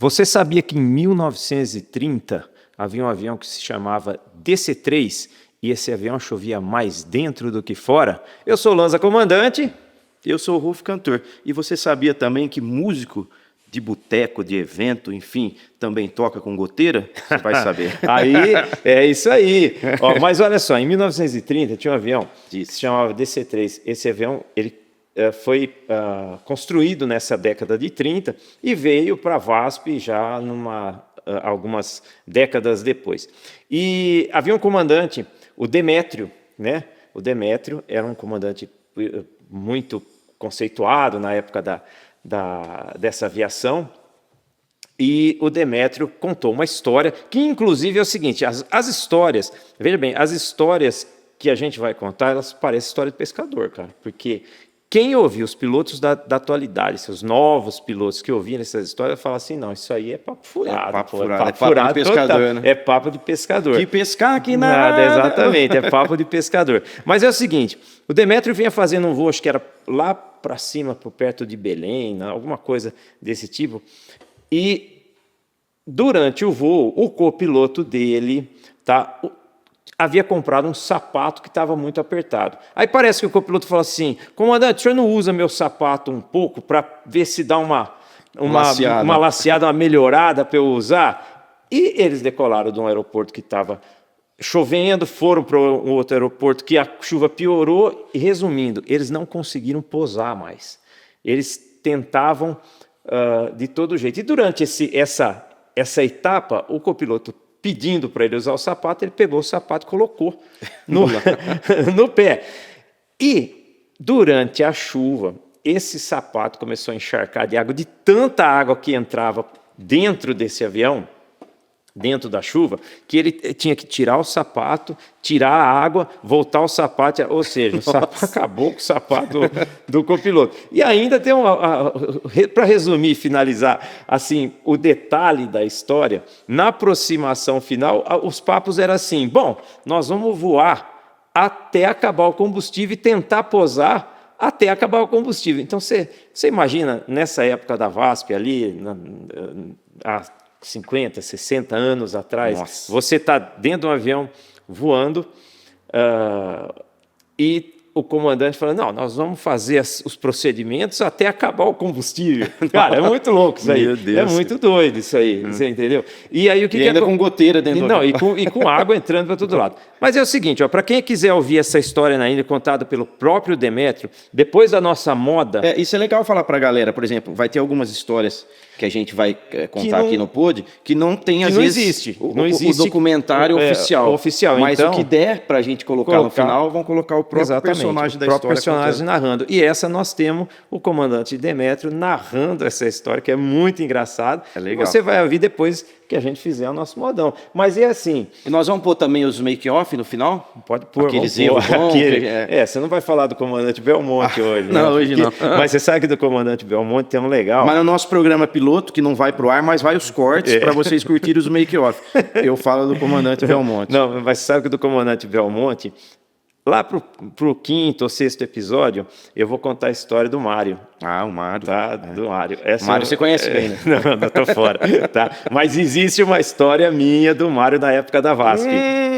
Você sabia que em 1930 havia um avião que se chamava DC-3 e esse avião chovia mais dentro do que fora? Eu sou o Lanza Comandante. Eu sou o Ruf Cantor. E você sabia também que músico de boteco, de evento, enfim, também toca com goteira? Você vai saber. Aí, é isso aí. Ó, mas olha só, em 1930 tinha um avião que se chamava DC-3. Esse avião, ele foi construído nessa década de 30 e veio para a VASP já algumas décadas depois. E havia um comandante, o Demétrio, né? O Demétrio era um comandante muito conceituado na época dessa aviação, e o Demétrio contou uma história que, inclusive, é o seguinte, as histórias, veja bem, as histórias que a gente vai contar, elas parecem história de pescador, cara, porque quem ouviu os pilotos da atualidade, seus novos pilotos que ouviram essas histórias, fala assim, não, isso aí é papo furado. É papo furado de pescador, total, né? É papo de pescador. Que pescar aqui nada. Exatamente, é papo de pescador. Mas é o seguinte, o Demétrio vinha fazendo um voo, acho que era lá para cima, por perto de Belém, alguma coisa desse tipo, e durante o voo, o copiloto dele havia comprado um sapato que estava muito apertado. Aí parece que o copiloto falou assim, comandante, o senhor não usa meu sapato um pouco para ver se dá uma laceada, uma melhorada para eu usar? E eles decolaram de um aeroporto que estava chovendo, foram para um outro aeroporto que a chuva piorou e, resumindo, eles não conseguiram pousar mais. Eles tentavam de todo jeito. E durante essa etapa, o copiloto pedindo para ele usar o sapato, ele pegou o sapato e colocou no pé. E, durante a chuva, esse sapato começou a encharcar de água, de tanta água que entrava dentro desse avião, dentro da chuva, que ele tinha que tirar o sapato, tirar a água, voltar o sapato, ou seja, o sapato acabou com o sapato do copiloto. E ainda tem para resumir e finalizar, assim, o detalhe da história, na aproximação final, os papos eram assim, bom, nós vamos voar até acabar o combustível e tentar pousar até acabar o combustível. Então, você imagina, nessa época da VASP ali, há 50, 60 anos atrás, nossa, você está dentro de um avião voando e o comandante fala, não, nós vamos fazer os procedimentos até acabar o combustível. Cara, é muito louco isso aí. Meu Deus, é muito doido isso aí, você entendeu? E aí o que ainda com goteira dentro do avião. E com água entrando para todo lado. Mas é o seguinte, para quem quiser ouvir essa história na Índia contada pelo próprio Demétrio, depois da nossa moda... isso é legal falar para a galera, por exemplo, vai ter algumas histórias que a gente vai contar aqui no Pod, que não tem, às vezes, não existe o documentário oficial. Mas então, o que der para a gente colocar no final, vão colocar o próprio personagem da história. Personagem narrando. E essa nós temos o comandante Demétrio narrando essa história, que é muito engraçado. É legal. Você vai ouvir depois que a gente fizer o nosso modão. Mas é assim... E nós vamos pôr também os make-off no final? Pode pôr. Aqueles erros bons. Você não vai falar do comandante Belmonte hoje. Não, hoje não. Mas você sabe que do comandante Belmonte tem um legal. Mas no nosso programa piloto, que não vai pro ar, mas vai os cortes para vocês curtirem os make-off. Eu falo do comandante Belmonte. Não, mas sabe que do comandante Belmonte... Lá pro quinto ou sexto episódio, eu vou contar a história do Mário. Ah, o Mário. Tá, do Mário. Mário você conhece bem, né? Não, tô fora. Tá? Mas existe uma história minha do Mário na época da VASP,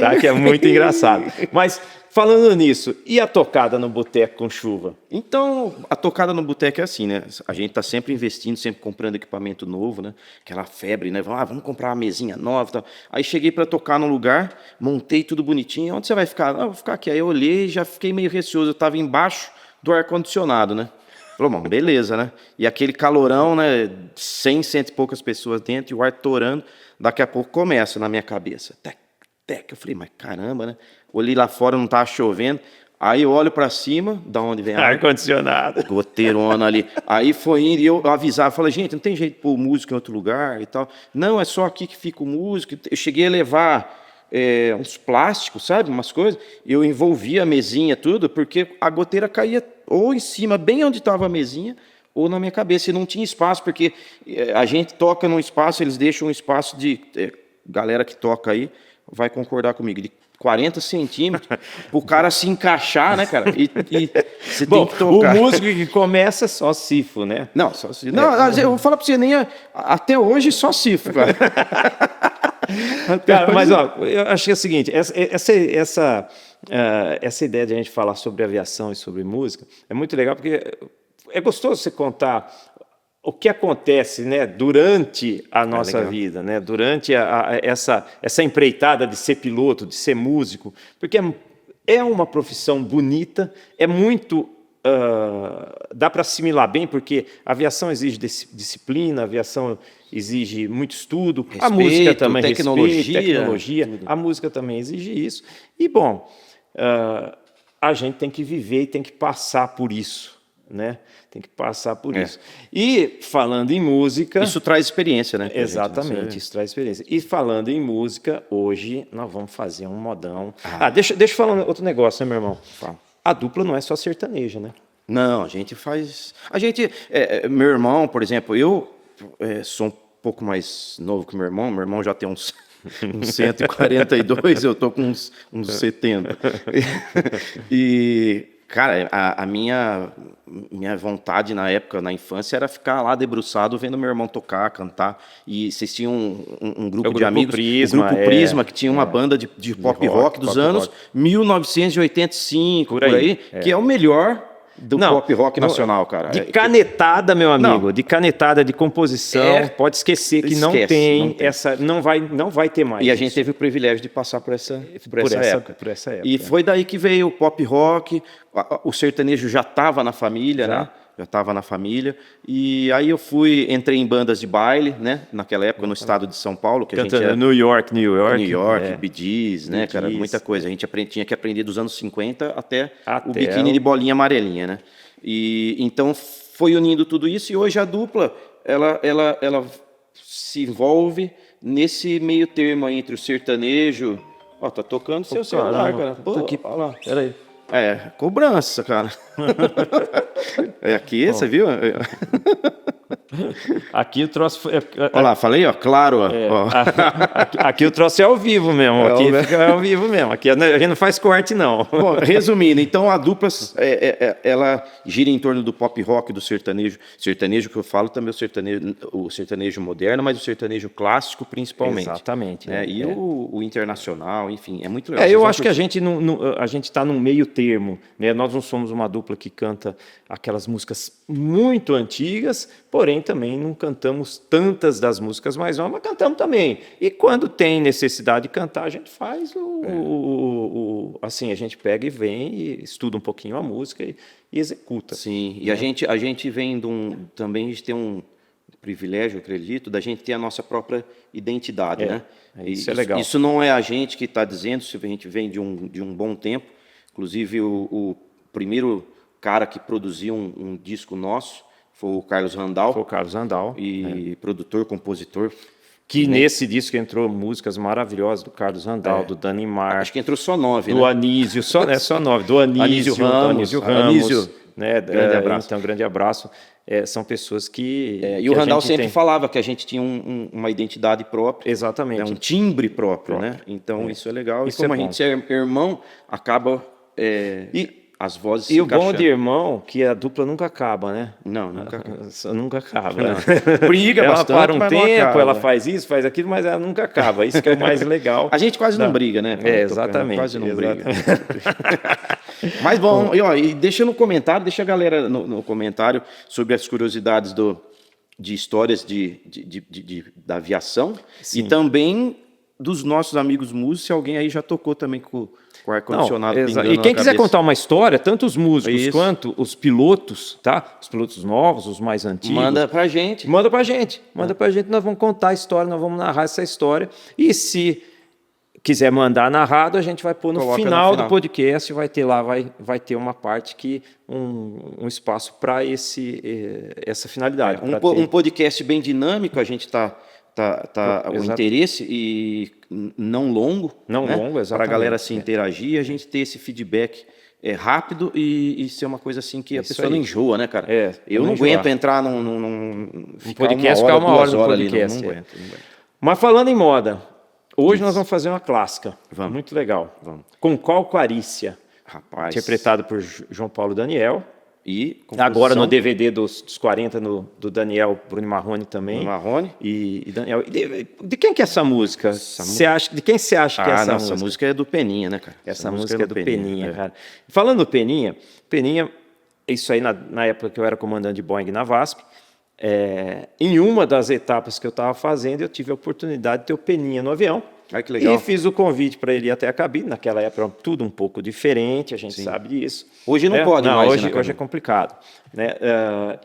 tá? Que é muito engraçado. Mas, falando nisso, e a tocada no boteco com chuva? Então, a tocada no boteco é assim, né? A gente tá sempre investindo, sempre comprando equipamento novo, né? Aquela febre, né? Vamos comprar uma mesinha nova e tal. Aí cheguei para tocar num lugar, montei tudo bonitinho. Onde você vai ficar? Vou ficar aqui. Aí eu olhei e já fiquei meio receoso. Eu tava embaixo do ar-condicionado, né? Falou, bom, beleza, né? E aquele calorão, né? 100 e poucas pessoas dentro e o ar torando. Daqui a pouco começa na minha cabeça. Tec, tec. Eu falei, mas caramba, né? Olhei lá fora, não estava chovendo. Aí eu olho para cima, da onde vem ar-condicionado. Goteirona ali. Aí foi indo e eu avisava, falei, gente, não tem jeito de pôr música em outro lugar e tal. Não, é só aqui que fica o músico. Eu cheguei a levar uns plásticos, sabe, umas coisas. Eu envolvia a mesinha, tudo, porque a goteira caía ou em cima, bem onde estava a mesinha, ou na minha cabeça. E não tinha espaço, porque a gente toca num espaço, eles deixam um espaço de... galera que toca aí vai concordar comigo, de 40 centímetros, o cara se encaixar, né, cara? E você Bom, tem que tocar. o músico que começa só sifo, né? Não, só se... não, eu vou falar pra você, até hoje só cifro, cara. Cara, mas ó, eu acho que é o seguinte, essa ideia de a gente falar sobre aviação e sobre música é muito legal, porque é gostoso você contar o que acontece, né, durante a nossa vida, né, durante essa empreitada de ser piloto, de ser músico, porque é uma profissão bonita, é muito... dá para assimilar bem, porque a aviação exige disciplina, a aviação exige muito estudo, Respeito, a música também, tecnologia, tecnologia, a música também exige isso. E, bom, a gente tem que viver e tem que passar por isso, né? Tem que passar por isso. E, falando em música... Isso traz experiência, né? Exatamente, isso traz experiência. E, falando em música, hoje nós vamos fazer um modão... deixa eu falar outro negócio, né, meu irmão? Fala. A dupla não é só sertaneja, né? Não, a gente faz... meu irmão, por exemplo, eu sou um pouco mais novo que meu irmão já tem uns 142, eu tô com uns 70. E, cara, a minha vontade na época, na infância, era ficar lá debruçado vendo meu irmão tocar, cantar. E vocês tinham um grupo de amigos, Prisma, o Grupo Prisma, que tinha uma banda de pop rock dos anos 1985, por aí, que é o melhor do pop rock nacional, cara. De canetada, meu amigo, de canetada, de composição, pode esquecer que não tem essa, não vai ter mais. E a gente teve o privilégio de passar por essa época. Por essa época. E foi daí que veio o pop rock, o sertanejo já estava na família, né? Já estava na família. E aí entrei em bandas de baile, né? Naquela época, no estado de São Paulo. Que cantando a gente New York, Bee Gees, né, cara? Muita coisa. A gente tinha que aprender dos anos 50 até o biquíni de bolinha amarelinha, né? E então foi unindo tudo isso. E hoje a dupla, ela se envolve nesse meio termo aí entre o sertanejo... Ó, tá tocando seu celular, cara. Pô, aqui, olha lá. Peraí. Cobrança, cara. Aqui, você viu? Aqui o troço... Olha lá, falei, ó, claro. Ó. Aqui o troço é ao vivo mesmo. Aqui fica ao vivo mesmo. Aqui a gente não faz corte, não. Bom, resumindo, então a dupla, ela gira em torno do pop rock, do sertanejo. Sertanejo que eu falo também o sertanejo moderno, mas o sertanejo clássico principalmente. Exatamente. Né? E o internacional, enfim, é muito legal. Eu acho que a gente está num meio termo. Né? Nós não somos uma dupla que canta aquelas músicas muito antigas, porém também não cantamos tantas das músicas mais novas, mas cantamos também. E quando tem necessidade de cantar, a gente faz assim, a gente pega e vem e estuda um pouquinho a música e executa. Sim, e a gente vem também, a gente tem um privilégio, eu acredito, da gente ter a nossa própria identidade, né? Isso é legal. Isso não é a gente que está dizendo, se a gente vem de um bom tempo. Inclusive, o primeiro cara que produziu um disco nosso foi o Carlos Randall. Foi o Carlos Randall. E produtor, compositor. Que nesse disco entrou músicas maravilhosas do Carlos Randall, do Dani Mar. Acho que entrou só 9, né? Do Anísio, só 9. Do Anísio Ramos. Né? Grande abraço. Então, grande abraço. São pessoas que... e o Randall sempre falava que a gente tinha uma identidade própria. Exatamente. Um timbre próprio, né? Então, isso é legal. Isso e como a gente é irmão, acaba... as vozes se encaixando. O bom de irmão, que a dupla nunca acaba, né? Não, nunca acaba. Nunca acaba. Né? Briga ela bastante, para um tempo, acaba, ela faz isso, faz aquilo, mas ela nunca acaba. Isso que é o mais legal. A gente quase não briga, né? Exatamente. Quase não briga. Mas bom, e deixa no comentário, deixa a galera no comentário sobre as curiosidades de histórias da aviação. Sim. E também dos nossos amigos músicos, se alguém aí já tocou também com o ar-condicionado pingando. E quem quiser contar uma história, tanto os músicos quanto os pilotos, tá? Os pilotos novos, os mais antigos. Manda pra gente. Manda pra gente, nós vamos contar a história, nós vamos narrar essa história. E se quiser mandar narrado, a gente vai pôr no final do podcast, vai ter lá, vai ter uma parte que um espaço para essa finalidade. Um podcast bem dinâmico, a gente tá o interesse e não longo, exatamente. Para a galera se interagir, a gente ter esse feedback rápido e ser uma coisa assim que a pessoa não enjoa, né, cara? Eu não aguento entrar num podcast, ficar uma hora no podcast. Ali, não aguento. Mas falando em moda, Hoje Isso. nós vamos fazer uma clássica. Vamos. Muito legal. Vamos. Com qual Clarícia? Rapaz. Interpretado por João Paulo Daniel. E Agora no composição DVD dos 40, do Daniel Bruno Marrone também. do Marrone. E Daniel. De quem que é essa música? De quem você acha que é essa música? Essa música é do Peninha, né, cara? Essa música é do Peninha, é. cara. Falando do Peninha, isso aí na época que eu era comandante de Boeing na VASP, em uma das etapas que eu estava fazendo, eu tive a oportunidade de ter o Peninha no avião. Ai, que legal. E fiz o convite para ele ir até a cabine. Naquela época era tudo um pouco diferente, a gente sabe disso. Hoje não pode mais ir na hoje cabine. é complicado. Né?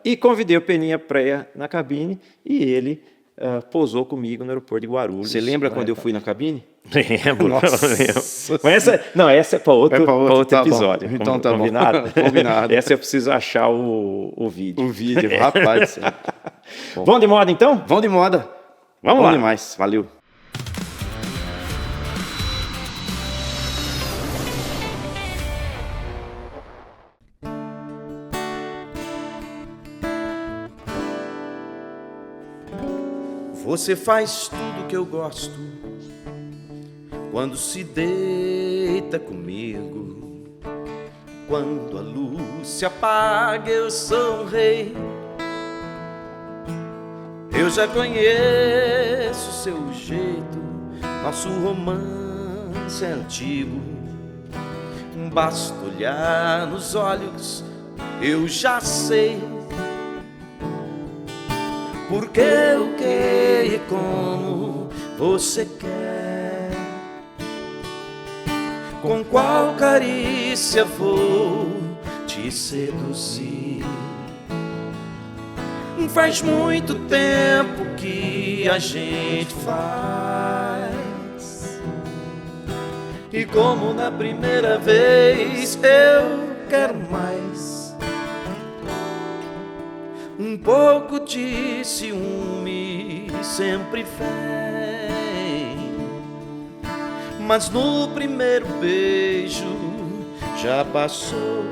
E convidei o Peninha para ir na cabine e ele pousou comigo no aeroporto de Guarulhos. Você lembra quando eu fui na cabine? Lembro, Nossa. lembro. Mas essa é para outro, tá episódio. Bom. Então tá combinado? bom. Combinado. Essa eu preciso achar o vídeo. O vídeo, rapaz do céu. Vamos de moda, então? Vamos de moda. Vamos lá. demais. Valeu. Você faz tudo que eu gosto quando se deita comigo. Quando a luz se apaga, eu sou um rei. Eu já conheço seu jeito, nosso romance é antigo. Basta olhar nos olhos, eu já sei. Porque o que e como você quer, com qual carícia vou te seduzir. Faz muito tempo que a gente faz, e como na primeira vez eu quero mais. Um pouco de ciúme sempre vem, mas no primeiro beijo já passou.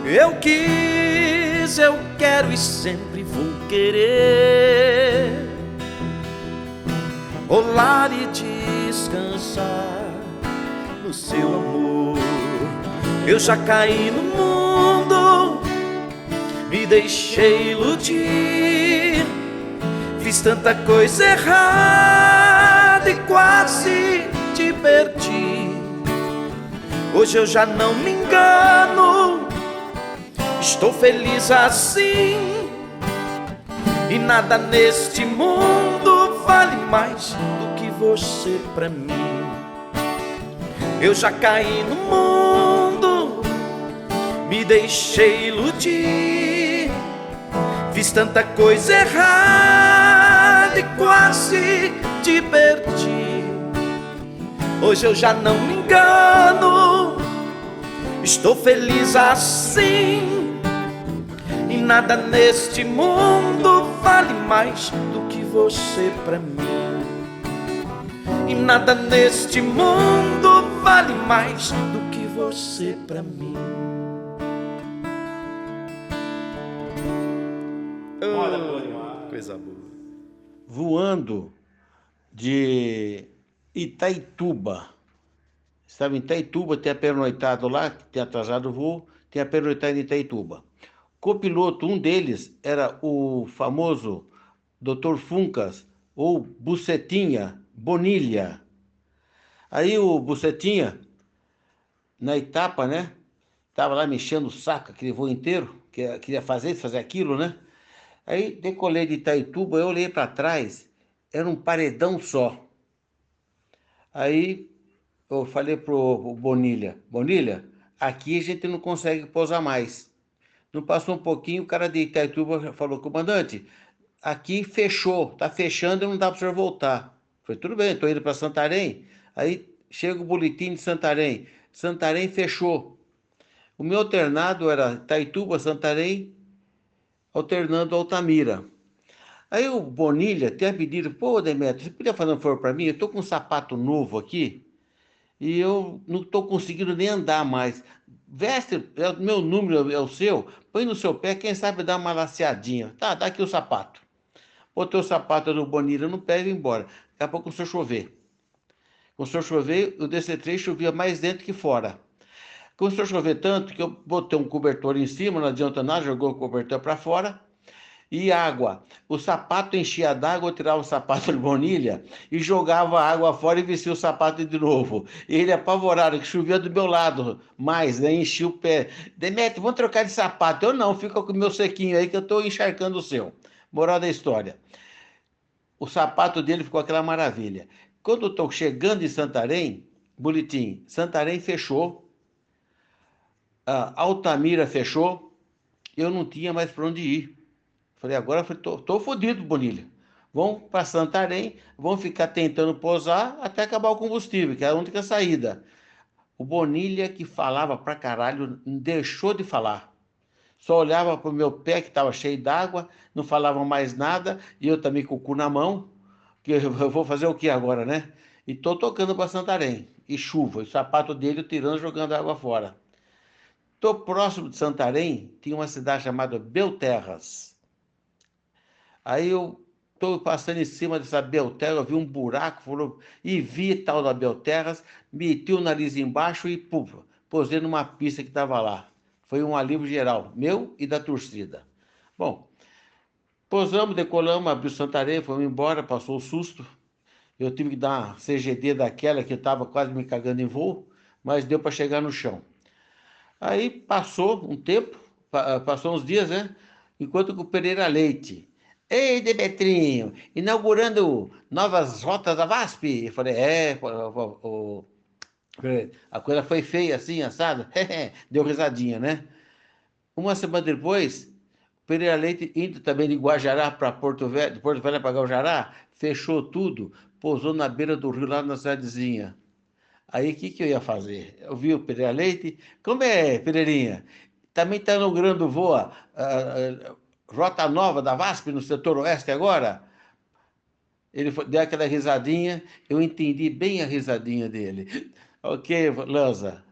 Eu quis, eu quero e sempre vou querer rolar e descansar no seu amor. Eu já caí no mundo, me deixei iludir, fiz tanta coisa errada e quase te perdi. Hoje eu já não me engano, estou feliz assim, e nada neste mundo vale mais do que você pra mim. Eu já caí no mundo, me deixei iludir, fiz tanta coisa errada e quase te perdi. Hoje eu já não me engano, estou feliz assim, e nada neste mundo vale mais do que você pra mim. E nada neste mundo vale mais do que você pra mim. Coisa boa. Voando de Itaituba. Estava em Itaituba, tinha pernoitado lá, tinha atrasado o voo, tinha pernoitado em Itaituba. Copiloto, um deles era o famoso Dr. Funcas, ou Bucetinha, Bonilha. Aí o Bucetinha, na etapa, né? Estava lá mexendo o saco, aquele voo inteiro, queria fazer isso, fazer aquilo, né? Aí decolei de Itaituba, eu olhei para trás, era um paredão só. Aí eu falei pro Bonilha, Bonilha, aqui a gente não consegue pousar mais. Não passou um pouquinho, o cara de Itaituba falou, comandante, aqui fechou, tá fechando e não dá para o senhor voltar. Eu falei, tudo bem, estou indo para Santarém. Aí chega o boletim de Santarém, Santarém fechou. O meu alternado era Itaituba, Santarém, alternando Altamira. Aí o Bonilha tinha pedido, pô, Demetrio, você podia fazer um favor para mim? Eu estou com um sapato novo aqui e eu não estou conseguindo nem andar mais. Veste, meu número é o seu, põe no seu pé, quem sabe dá uma laceadinha. Tá, dá aqui o sapato. Botei o sapato do Bonilha no pé e vim embora. daqui a pouco começou a chover. Começou a chover, o DC3 chovia mais dentro que fora. Começou a chover tanto que eu botei um cobertor em cima, não adianta nada, jogou o cobertor para fora. E água. O sapato enchia d'água, eu tirava o sapato de bonilha e jogava a água fora e vestia o sapato de novo. Ele apavorado, que chovia do meu lado, mais, né? Enchia o pé. Demetrio, vamos trocar de sapato. Eu não, fica com o meu sequinho aí que eu estou encharcando o seu. Moral da história. O sapato dele ficou aquela maravilha. Quando eu estou chegando em Santarém, boletim, Santarém fechou, a Altamira fechou, eu não tinha mais para onde ir. Falei, agora tô fodido, Bonilha. Vão para Santarém, vão ficar tentando pousar até acabar o combustível, que é a única saída. O Bonilha, que falava pra caralho, não deixou de falar. Só olhava pro meu pé, que estava cheio d'água, não falava mais nada, e eu também com o cu na mão, que eu vou fazer o que agora, né? E tô tocando para Santarém. E chuva, e o sapato dele tirando, jogando água fora. Tô próximo de Santarém, tinha uma cidade chamada Belterras. Aí eu estou passando em cima dessa Belterra, eu vi um buraco, falou, e vi tal da Belterras, meti o nariz embaixo e pum, posei numa pista que estava lá. Foi um alívio geral, meu e da torcida. Bom, pousamos, decolamos, abriu Santarém, fomos embora, passou o susto. Eu tive que dar uma CGD daquela que eu estava quase me cagando em voo, mas deu para chegar no chão. Aí passou um tempo, passou uns dias, né? Enquanto que o Pereira Leite. Ei, Demetrinho, inaugurando novas rotas da VASP. Eu falei, a coisa foi feia assim, assada. Deu risadinha, né? Uma semana depois, o Pereira Leite indo também de Guajará para Porto Velho, de Porto Velho para Guajará, fechou tudo, pousou na beira do rio, lá na cidadezinha. Aí o que eu ia fazer? Eu vi o Pereira Leite. Como é, Pereirinha? Também está inaugurando voa Rota Nova da VASP no setor oeste agora? Ele deu aquela risadinha, eu entendi bem a risadinha dele. Ok, Lanza,